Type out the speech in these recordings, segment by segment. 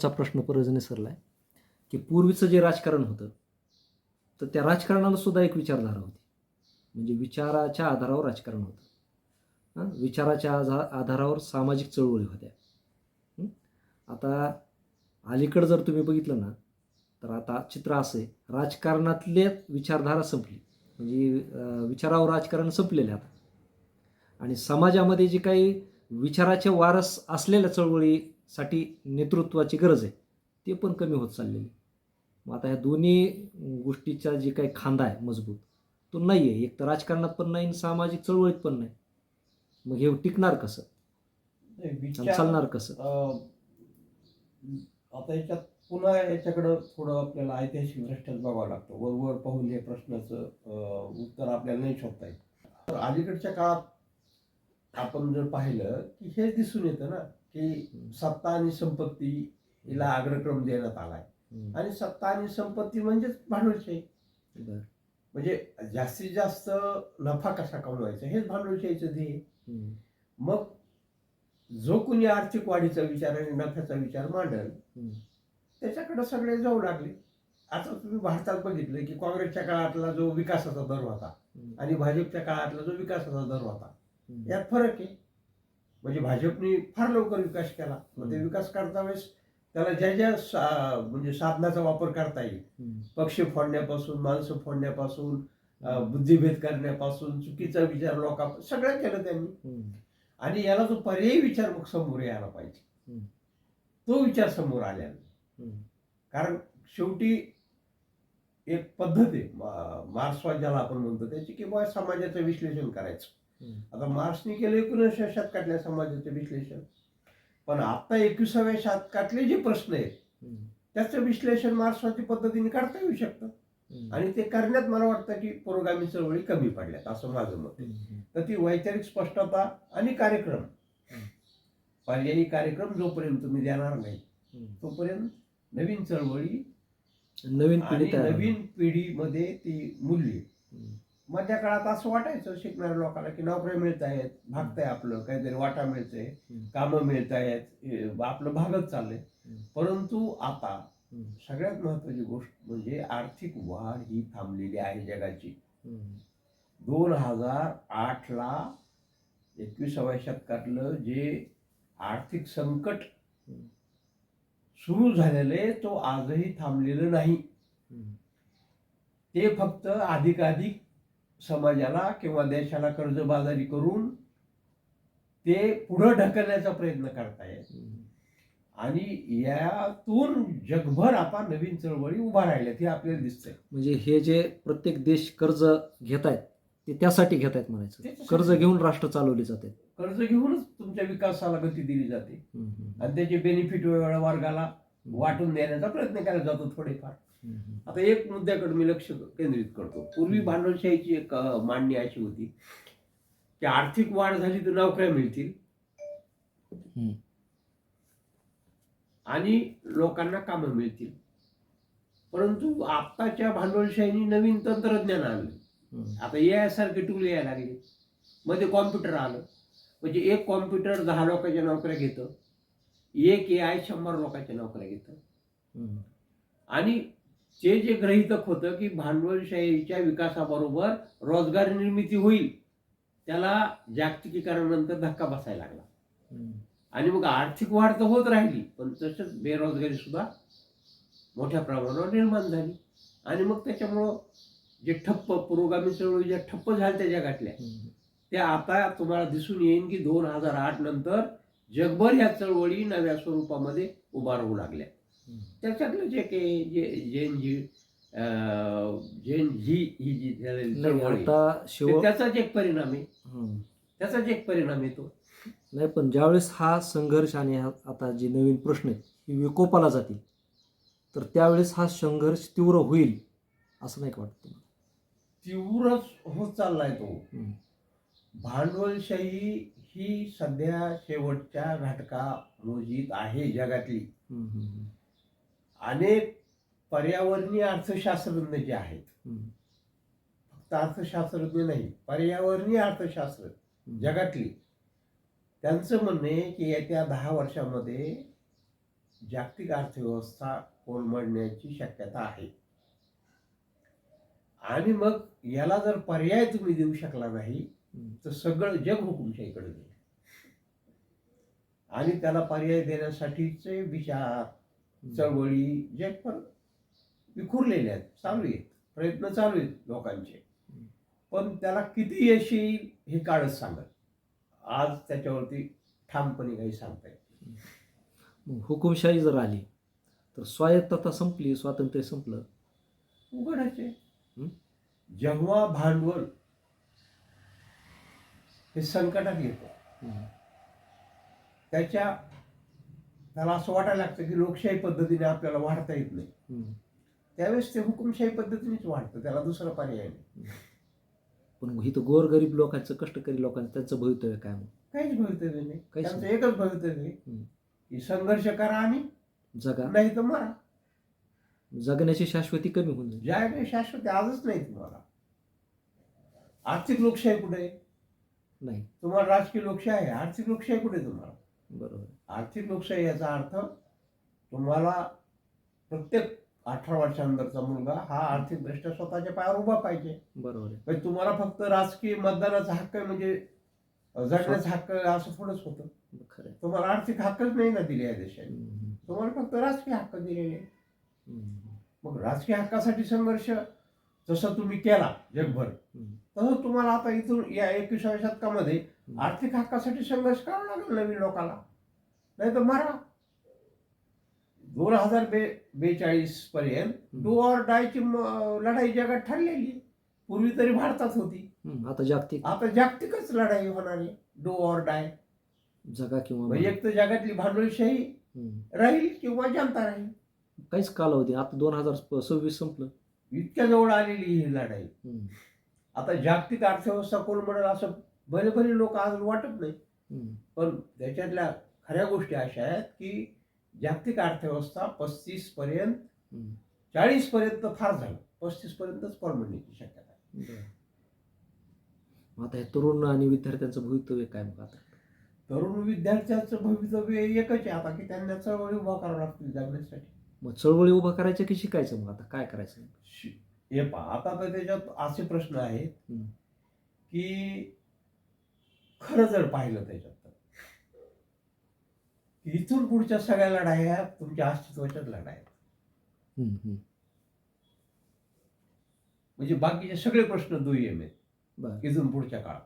चा प्रश्न परत निसरलाय की पूर्वीचं जे राजकारण होतं तर त्या राजकारणाला सुद्धा एक विचारधारा होती. म्हणजे विचाराच्या आधारावर राजकारण होतं. विचाराच्या आधारावर सामाजिक चळवळी होत्या. हं? आता अलीकडं जर तुम्ही बघितलं ना तर आता चित्र असं आहे, राजकारणातले विचारधारा संपली. म्हणजे विचारावर राजकारण संपलेले आता. आणि समाजामध्ये जे काही विचाराचे वारस असलेल्या चळवळीसाठी नेतृत्वाची गरज आहे ते पण कमी होत चाललेली. मग आता ह्या दोन्ही गोष्टीचा जे काही खांदा आहे मजबूत तो नाही आहे. एक तर राजकारणात पण नाही आणि सामाजिक चळवळीत पण नाही. मग हे टिकणार कसं आणि विचार चालणार कसं? आता याच्यात पुन्हा याच्याकडं थोडं आपल्याला ऐतिहासिक दृष्ट्यात बघावं लागतं. वरवर पाहून हे प्रश्नाचं उत्तर आपल्याला नाही शोधता येत. तर अलीकडच्या काळात आपण जर पाहिलं की हे दिसून येतं ना की सत्ता आणि संपत्ती हिला अग्रक्रम देण्यात आलाय. आणि सत्ता आणि संपत्ती म्हणजेच भांडवलशाही. म्हणजे जास्तीत जास्त नफा कसा कमवायचा हेच भांडवलशाहीचं ध्येय. मग जो कोणी आर्थिक वाढीचा विचार आणि नफ्याचा विचार मांडल त्याच्याकडे सगळे जाऊ लागले. आता तुम्ही भारतात बघितलं की काँग्रेसच्या काळातला जो विकासाचा दर होता आणि भाजपच्या काळातला जो विकासाचा दर होता यात फरक आहे. म्हणजे भाजपने फार लवकर विकास केला. मग ते विकास करता वेळेस त्याला ज्या ज्या म्हणजे साधनाचा वापर करता येईल, पक्ष फोडण्यापासून, माणसं फोडण्यापासून, बुद्धिभेद करण्यापासून, चुकीचा विचार लोकां सगळं केलं त्यांनी. आणि याला जो पर्यायी विचार मग समोर यायला पाहिजे तो विचार समोर आलेला नाही. कारण शेवटी एक पद्धत आहे मार्क्सवाद ज्याला आपण म्हणतो त्याची की बा समाजाचं विश्लेषण करायचं. आता मार्क्सने केलं 19व्या शतकातल्या समाजाचं विश्लेषण. पण आता 21व्या शतकातले जे प्रश्न आहेत त्याचं विश्लेषण मार्क्सवादी पद्धतीने करता येऊ शकतं. आणि ते करण्यात मला वाटतं की पुरोगामी चळवळी कमी पडल्यात असं माझं मत आहे. तर ती वैचारिक स्पष्टता आणि कार्यक्रम, पर्यायी कार्यक्रम जोपर्यंत तुम्ही देणार नाही तोपर्यंत नवीन चळवळी नवीन आणि पिढी नवीन पिढीमध्ये ती मूल्य. मधल्या काळात असं वाटायचं शिकणाऱ्या लोकांना की नोकऱ्या मिळत आहेत, भागतंय आपलं काहीतरी, वाटा मिळतंय, कामं मिळत आहेत, आपलं भागत चाललंय. परंतु आता सगळ्यात महत्वाची गोष्ट म्हणजे आर्थिक वाढ ही थांबलेली आहे जगाची. 2008ला 21व्या शतकातलं जे आर्थिक संकट सुरू झालेले तो आजही थांबलेलं नाही. ते फक्त अधिकाधिक समाजाला किंवा देशाला कर्जबाजारी करून ते पुढे ढकलण्याचा प्रयत्न करतायत. आणि यातून जगभर आता नवीन चळवळी उभा राहिल्यात हे आपल्याला दिसतंय. म्हणजे हे जे प्रत्येक देश कर्ज घेत आहेत ते त्यासाठी घेत आहेत म्हणायचं. कर्ज घेऊन राष्ट्र चालवले जाते. कर्ज घेऊनच तुमच्या विकासाला गती दिली जाते आणि त्याचे बेनिफिट वेगवेगळ्या वर्गाला वाटून देण्याचा प्रयत्न केला जातो थोडेफार. आता एक मुद्द्याकडे मी लक्ष केंद्रित करतो. पूर्वी भांडवलशाहीची एक मांडणी अशी होती की आर्थिक वाढ झाली तर नोकऱ्या मिळतील आणि लोकांना कामं मिळतील. परंतु आत्ताच्या भांडवलशाहीने नवीन तंत्रज्ञान आणलं. आता AI सारखे टूल यायला लागले. मध्ये कॉम्प्युटर आलं. म्हणजे एक कॉम्प्युटर 10 लोकांच्या नोकऱ्या घेतं, एक AI 100 लोकांच्या नोकऱ्या घेतं. आणि ते जे गृहीतक होतं की भांडवलशाहीच्या विकासाबरोबर रोजगार निर्मिती होईल त्याला जागतिकीकरणानंतर धक्का बसायला लागला. आणि मग आर्थिक वाढ तर होत राहिली पण तसंच बेरोजगारी सुद्धा मोठ्या प्रमाणावर निर्माण झाली. आणि मग त्याच्यामुळं जे ठप्प पुरोगामी चळवळी ज्या ठप्प झाल्या त्या जगातल्या त्या आता तुम्हाला दिसून येईल की 2008 नंतर जगभर या चळवळी नव्या स्वरूपामध्ये उभा राहू लागल्या. त्याच्यातलं जे काही जेन झी ही जी चळवळी त्याचाच एक परिणाम आहे. त्याचाच एक परिणाम येतो. नाही पण ज्यावेळेस हा संघर्ष आणि आता जे नवीन प्रश्न आहेत हे विकोपाला जातील तर त्यावेळेस हा संघर्ष तीव्र होईल असं नाही वाटत? तीव्रच होत चाललाय तो. भांडवलशाही ही सध्या शेवटच्या घटका मोजीत आहे जगातली. अनेक पर्यावरणीय अर्थशास्त्रज्ञ जे आहेत, फक्त अर्थशास्त्रज्ञ नाही, पर्यावरणीय अर्थशास्त्र जगातली, त्यांचं म्हणणं आहे की येत्या 10 वर्षामध्ये जागतिक अर्थव्यवस्था कोलमडण्याची शक्यता आहे. आणि मग याला जर पर्याय तुम्ही देऊ शकला नाही तर सगळं जग हुकुमशाहीकडे गेलं. आणि त्याला पर्याय देण्यासाठीचे विचार, चळवळी जगभर विखुरलेले आहेत, चालू आहेत, प्रयत्न चालू आहेत लोकांचे. पण त्याला किती यश येईल हे काळच सांगत. आज त्याच्यावरती ठामपणे काही सांगता येत नाही. मग हुकुमशाही जर आली तर स्वायत्तता संपली, स्वातंत्र्य संपलं. उघडच आहे. हं? जेव्हा भांडवल हे संकटात येतं हं. त्याला असं वाटायला लागतं की लोकशाही पद्धतीने आपल्याला वाढता येत नाही. हं. त्यावेळेस ते हुकुमशाही पद्धतीनेच वाढतं, त्याला दुसरा पर्याय नाही. पण इथं गोरगरीब लोकांचं, कष्टकरी लोकांचं, त्यांचं भवितव्य काय मग? काहीच भवितव्य नाही. काहीच त्यांचं नाही. एकच भवितव्य आहे हं. की संघर्ष करा आणि जगा. नाही तर मरा. जगण्याची शाश्वती कमी होऊन जाईल. ज्या काही शाश्वत आजच नाही तुम्हाला. आर्थिक लोकशाही कुठे आहे? नाही. तुम्हाला राजकीय लोकशाही आहे, आर्थिक लोकशाही कुठे आहे तुम्हाला? बरोबर. आर्थिक लोकशाही याचा अर्थ तुम्हाला प्रत्येक 18 वर्षांनंतरचा मुलगा हा आर्थिकदृष्ट्या स्वतःच्या पायावर उभा पाहिजे. बरोबर आहे. पण तुम्हाला फक्त राजकीय मतदानाचा हक्क आहे म्हणजे जगण्याचा हक्क आहे असं थोडंच होतं. खरं आहे. तुम्हाला आर्थिक हक्कच नाही ना दिले या देशाने. हं. तुम्हाला फक्त राजकीय हक्क दिलेले. हं. मग राजकीय हक्कासाठी संघर्ष जसं तुम्ही केला जगभर, हं. तसं तुम्हाला आता इथून या 21व्या शतकामध्ये आर्थिक हक्कासाठी संघर्ष करावा लागेल नवीन लोकांना. नाही तर मरा. 2042 पर्यंत डू ऑर डायची लढाई जगात ठरलेली. पूर्वी तरी भारतात होती, आता जागतिक. आता जागतिकच लढाई होणार आहे. Do or die. जगा किंवा म्हणजे एक तर जगातली भांडवलशाही राहील किंवा जनता राहील. काहीच कालावधी. आता 2026 संपलं. इतक्या जवळ आलेली ही लढाई. हं. आता जागतिक अर्थव्यवस्था कोलमडेल असं बरे लोक आज वाटत नाही. हं. पण त्याच्यातल्या खऱ्या गोष्टी अशा आहेत की जागतिक अर्थव्यवस्था 35 पर्यंत, हं. 40 पर्यंत फार झालं, 35 पर्यंतच कोलमडण्याची शक्यता आहे. बरं. मग आता हे तरुण आणि विद्यार्थ्यांचं भवितव्य काय मग आता? तरुण विद्यार्थ्यांचं भवितव्य एकच आहे आता की त्यांना चळवळी उभा करावं लागतील जगण्यासाठी. मग चळवळी उभं करायचं की शिकायचं? मग आता काय करायचं? हे पहा, आता तर त्याच्यात असे प्रश्न आहेत हं. की खरं जर पाहिलं त्याच्यात तर इथून पुढच्या सगळ्या लढाया तुमच्या अस्तित्वाच्याच लढाया आहेत. हं. हं. म्हणजे बाकीचे सगळे प्रश्न दुय्यम आहेत. बरं. इथून पुढच्या काळात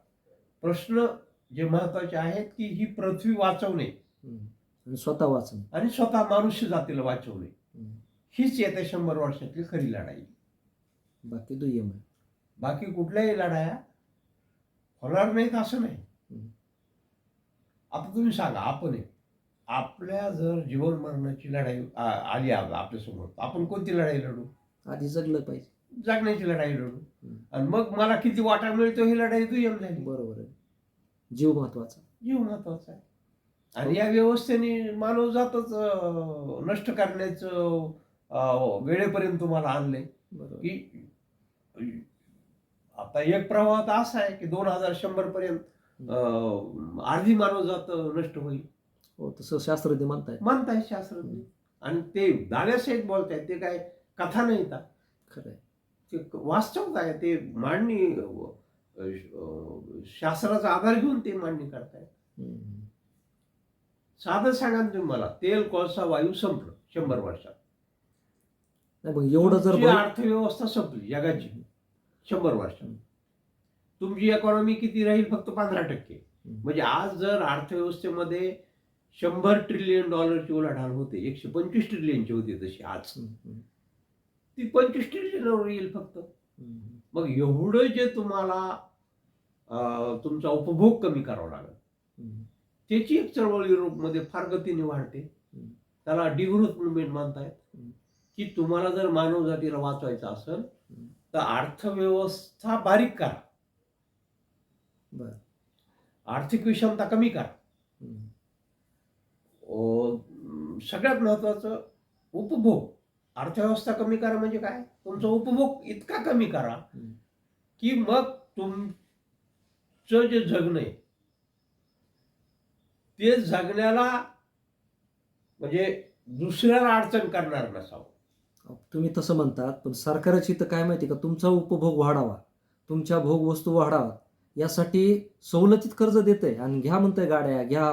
प्रश्न जे महत्वाचे आहेत की ही पृथ्वी वाचवणे हं. आणि स्वतः वाचून. आणि स्वतः मनुष्य जातीला वाचवणे हं. हीच येत्या 100 वर्षातली खरी लढाई. बाकी दुय्यम आहे. बाकी कुठल्याही लढाया होणार नाहीत असं नाही. हं. आता तुम्ही सांगा, आपण आपल्या जर जीवन मरणाची लढाई आली आपल्या समोर, आपण कोणती लढाई लढू? आधी जगलं पाहिजे. जगण्याची लढाई लढू. हं. आणि मग मला किती वाटा मिळतो ही लढाई दुय्यम झाली. बरोबर आहे. जीव महत्वाचा. जीव महत्वाचा आहे. आणि या व्यवस्थेने मानवजातच नष्ट करण्याचं वेळेपर्यंत तुम्हाला आणलंय बरोबर. की आता एक प्रवाह तर असा आहे की 2100 पर्यंत अर्धी मानवजात नष्ट होईल. हो, तसं शास्त्रज्ञ म्हणताय शास्त्रज्ञ. आणि ते दाव्यासहित बोलतायत, ते काय कथा नाही का, खरं आहे. ते वास्तव आहे. ते मांडणी शास्त्राचा आधार घेऊन ते मांडणी करतायत. हं. साधं सांगा ना तुम्ही मला, तेल कोळसा वायू संपलं 100 वर्षात. नाही मग एवढं जर तुमची अर्थव्यवस्था संपली जगाची 100 वर्षात. तुमची इकॉनॉमी किती राहील? फक्त 15%. म्हणजे आज जर अर्थव्यवस्थेमध्ये 100 ट्रिलियन डॉलरची उलाढाल होते, 125 ट्रिलियनची होती तशी आज, ती 25 ट्रिलियनवर येईल फक्त. मग एवढं जे तुम्हाला तुमचा उपभोग कमी करावा लागेल, त्याची एक चळवळी रूपमध्ये फार गतीने वाढते. त्याला डिग्रोथ मुवमेंट म्हणतायत. की तुम्हाला जर मानवजातीला वाचवायचं असेल तर अर्थव्यवस्था बारीक करा, आर्थिक विषमता कमी करा. सगळ्यात महत्वाचं उपभोग. अर्थव्यवस्था कमी करा म्हणजे काय? तुमचा उपभोग इतका कमी करा की मग तुमचं जे जगणं आहे ते जगण्याला म्हणजे दुसऱ्याला अडचण करणार नसावं. तुम्ही तसं म्हणतात, पण सरकारची तर काय माहिती का, तुमचा उपभोग वाढावा, तुमच्या भोग वस्तू वाढावा, यासाठी सवलतीत कर्ज देतंय आणि घ्या म्हणतंय गाड्या, घ्या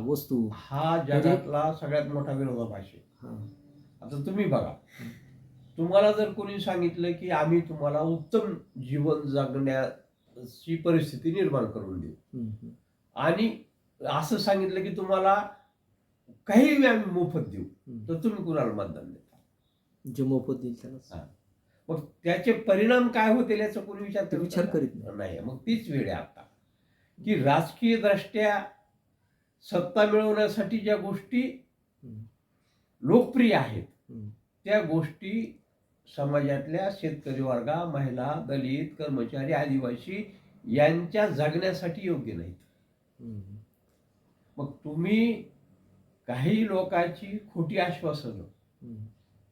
वस्तू. हा जगातला सगळ्यात मोठा विरोधाभास आहे. हां. आता तुम्ही बघा, तुम्हाला जर कोणी सांगितलं की आम्ही तुम्हाला उत्तम जीवन जगण्याची परिस्थिती निर्माण करून देऊ, हं, हं. आणि असं सांगितलं की तुम्हाला काही आम्ही मोफत देऊ, तर तुम्ही कुणाला मतदान देता? जे मोफत देईल त्यालाच. हा. मग त्याचे परिणाम काय होतील याचा कोणी विचार ते विचार करतं करीत का? नाही. मग तीच वेळ आहे आता की राजकीय दृष्ट्या सत्ता मिळवण्यासाठी ज्या गोष्टी हं, लोकप्रिय आहेत, हं. त्या गोष्टी समाजातल्या शेतकरी वर्गा, महिला, दलित, कर्मचारी, आदिवासी यांच्या जगण्यासाठी योग्य नाहीत. हं. मग तुम्ही काही लोकांची खोटी आश्वासनं हं.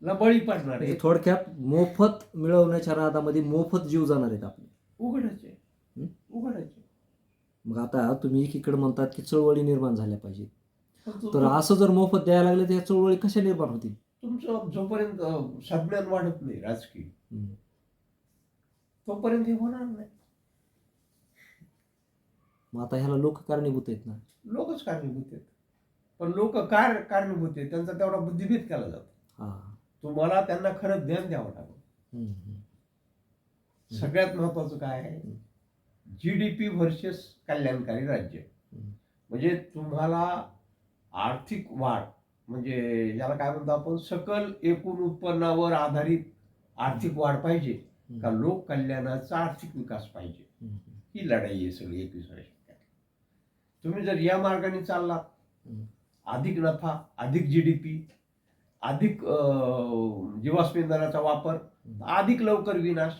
ला बळी पडणार म्हणजे आहे. थोडक्यात मोफत मिळवण्याच्या नादामध्ये मोफत जीव जाणार आहेत आपले. उघडच आहे. हं? उघडच आहे. मग आता तुम्ही एकीकडे म्हणतात की चळवळी निर्माण झाल्या पाहिजेत, पण तर असं जर मोफत द्यायला लागलं तर या चळवळी कशा निर्माण होतील? तुमचं जोपर्यंत संज्ञान वाढत नाही राजकीय, हं. तोपर्यंत हे होणार नाही. मग आता ह्याला लोक कारणीभूत आहेत ना. लोकच कारणीभूत आहेत. पण लोक काय कारणीभूत आहेत त्यांचा तेवढा बुद्धिभेद केला जातो. हां. तुम्हाला त्यांना खरं ज्ञान द्यावं लागेल. हं, हं. सगळ्यात महत्वाचं काय आहे, GDP व्हर्सेस कल्याणकारी राज्य. हं. म्हणजे तुम्हाला आर्थिक वाढ, म्हणजे ज्याला काय म्हणतो आपण, सकल एकूण उत्पन्नावर आधारित आर्थिक वाढ पाहिजे का लोक कल्याणाचा आर्थिक विकास पाहिजे, हं, हं. ही लढाई आहे सगळी 21व्या शतकात. तुम्ही जर या मार्गाने चाललात, हं. अधिक नफा, अधिक GDP, अधिक जीवाश्म इंधनाचा वापर, अधिक लवकर विनाश,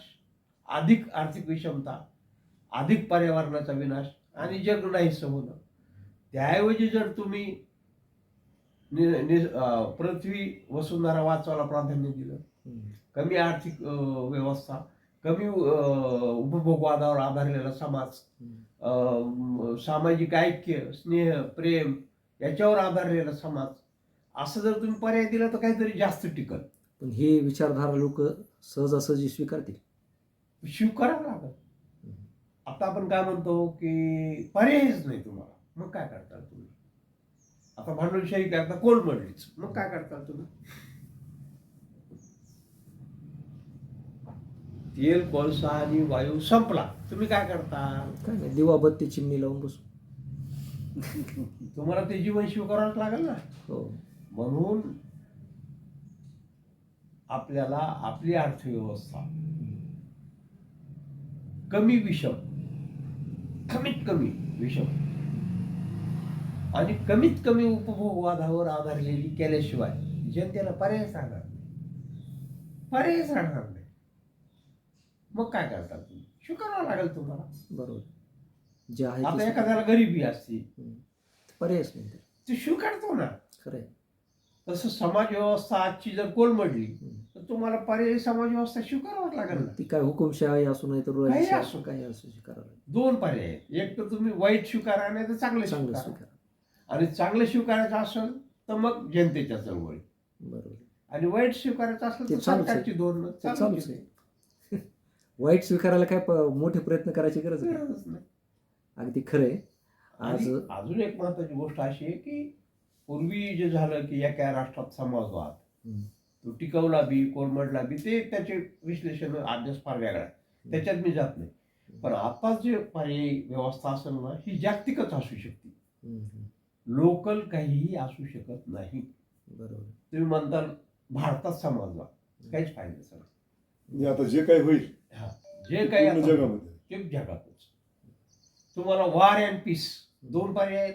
अधिक आर्थिक विषमता, अधिक पर्यावरणाचा विनाश आणि जग नाहीसं होणं. त्याऐवजी जर तुम्ही पृथ्वी वसुंधरा वाचवायला प्राधान्य दिलं, हं. कमी आर्थिक व्यवस्था, कमी उपभोगवादावर आधारलेला समाज, सामाजिक ऐक्य, स्नेह, प्रेम याच्यावर आधारलेला समाज, असं जर तुम्ही पर्याय दिला तर काहीतरी जास्त टिकल. पण हे विचारधारा लोक सहजासहजी स्वीकारतील. स्वीकारावं लागेल. आता आपण काय म्हणतो की पर्यायच नाही तुम्हाला, मग काय करताल तुम्ही? आता भांडवलशाही करता कोलमडलीच, मग काय करताल तुम्ही? तेल, कोळसा आणि वायू संपला, तुम्ही काय करता? काय नाही, दिवाबत्ती चिमणी लावून बसू. तुम्हाला ते जीवन स्वीकारावंच लागेल ना. हो. म्हणून आपल्याला आपली अर्थव्यवस्था कमी विषम, कमीत कमी विषम आणि कमीत कमी उपभोगवादावर आधारलेली केल्याशिवाय जनतेला पर्यायच राहणार नाही. पर्यायच राहणार नाही. मग काय करतात तुम्ही? स्वीकारावं लागेल तुम्हाला. बरोबर. जे आहे आता ते एखाद्याला गरिबी असते, पर्यायच नाही तर. ते स्वीकारतो ना. खरं आहे. तसं समाज व्यवस्था आजची जर कोलमडली हं. तर तुम्हाला पर्यायी समाज व्यवस्था स्वीकारावंच लागेल ना. ती काय हुकुमशाही असू नाही तर काही रोयलशाही असो. असू, काही असू स्वीकारावं लागेल. दोन पर्याय आहेत. एक तर तुम्ही वाईट स्वीकारा, नाही तर चांगलं चांगलं स्वीकारा. स्वीकार. आणि चांगलं स्वीकारायचं असेल तर मग जनतेच्या चळवळी, बरोबर. आणि वाईट स्वीकारायचं असेल ते तर चालूच आहे. सरकारची धोरणं ते चालूच चालूच आहे. आहे. वाईट स्वीकारायला काय मोठे प्रयत्न करायची गरज नाही. गरजच नाही. अगदी खरं आहे. आज आणि अजून एक महत्वाची गोष्ट अशी आहे की पूर्वी जे झालं की एका राष्ट्रात समाजवाद, हं. तो टिकवला बी कोलमडला बी, ते त्याचे विश्लेषण अभ्यास फार वेगळा आहे, त्याच्यात मी जात नाही. पण आता जे पर्यायी व्यवस्था असेल ना, ही जागतिकच असू शकते, हं, हं. लोकल काहीही असू शकत नाही. बरोबर. तुम्ही म्हणताल भारतात समाजवाद, काहीच फायद्याचं नाही. म्हणजे आता जे काही होईल हा, जे काही पूर्ण आता जगामध्ये ते जगातच तुम्हाला वार अँड पीस दोन पर्याय आहेत.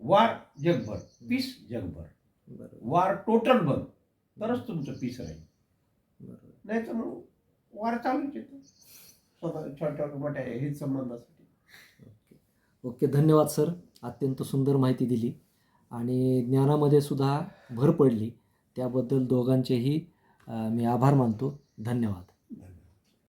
वार जगभर, पीस जगभर. बरोबर. वार टोटल बंद तरच तुमचं पीस राहील, बरोबर. नाही तर मग वार चालूच येतो स्वतः छोट्या मोठ्या हित संबंधासाठी. ओके. ओके, धन्यवाद सर. अत्यंत सुंदर माहिती दिली आणि ज्ञानामध्ये सुद्धा भर पडली. त्याबद्दल दोघांचेही मी आभार मानतो. धन्यवाद.